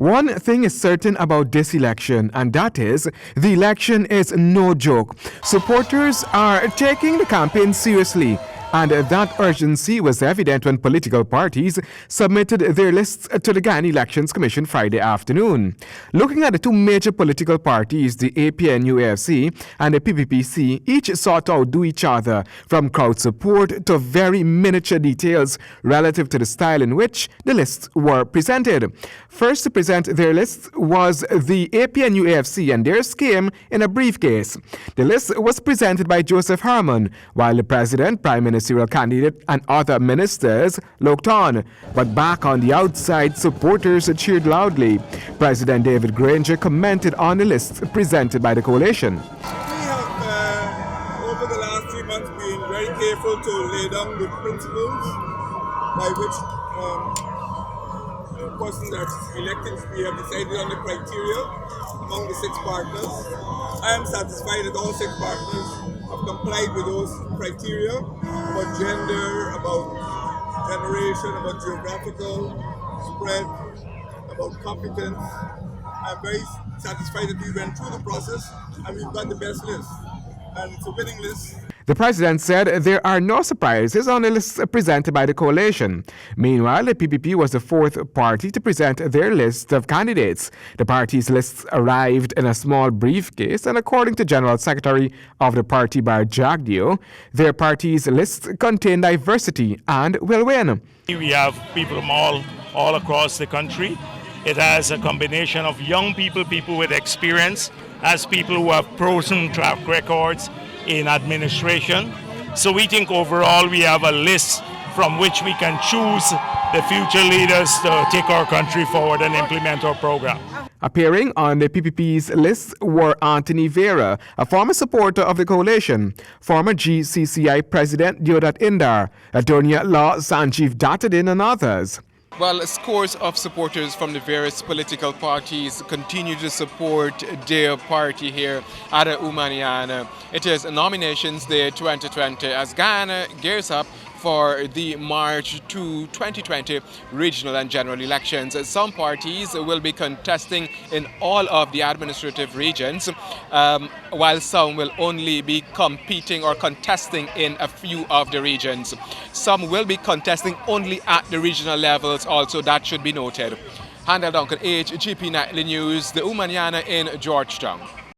One thing is certain about this election, and that is the election is no joke. Supporters are taking the campaign seriously, and that urgency was evident when political parties submitted their lists to the Ghana Elections Commission Friday afternoon. Looking at the two major political parties, the APNUFC and the PPPC, each sought to outdo each other, from crowd support to very miniature details relative to the style in which the lists were presented. First to present their lists was the APNUFC, and theirs came in a briefcase. The list was presented by Joseph Herman, while the President, Prime Ministerial candidate, and other ministers looked on. But back on the outside, supporters cheered loudly. President David Granger commented on the list presented by the coalition. We have, over the last 3 months, been very careful to lay down the principles by which persons are elected. We have decided on the criteria among the 6 partners. I am satisfied that all 6 partners have complied with those criteria about gender, about generation, about geographical spread, about competence. I'm very satisfied that we went through the process and we've got the best list. And it's a winning list. The president said there are no surprises on the list presented by the coalition. Meanwhile, the PPP was the 4th party to present their list of candidates. The party's lists arrived in a small briefcase, and according to General Secretary of the party, Bar Jagdio, their party's lists contain diversity and will win. We have people from all across the country. It has a combination of young people, people with experience, as people who have proven track records in administration. So we think overall we have a list from which we can choose the future leaders to take our country forward and implement our program. Appearing on the PPP's list were Anthony Vera, a former supporter of the coalition, former GCCI President Deodat Indar, Attorney at Law Sanjeev Dattadin, and others. Well, scores of supporters from the various political parties continue to support their party here at Umaniana. It is Nominations Day 2020 as Ghana gears up for the March 2020 regional and general elections. Some parties will be contesting in all of the administrative regions, while some will only be competing or contesting in a few of the regions. Some will be contesting only at the regional levels also, that should be noted. Handel Duncan, HGP Nightly News, the Umaniana in Georgetown.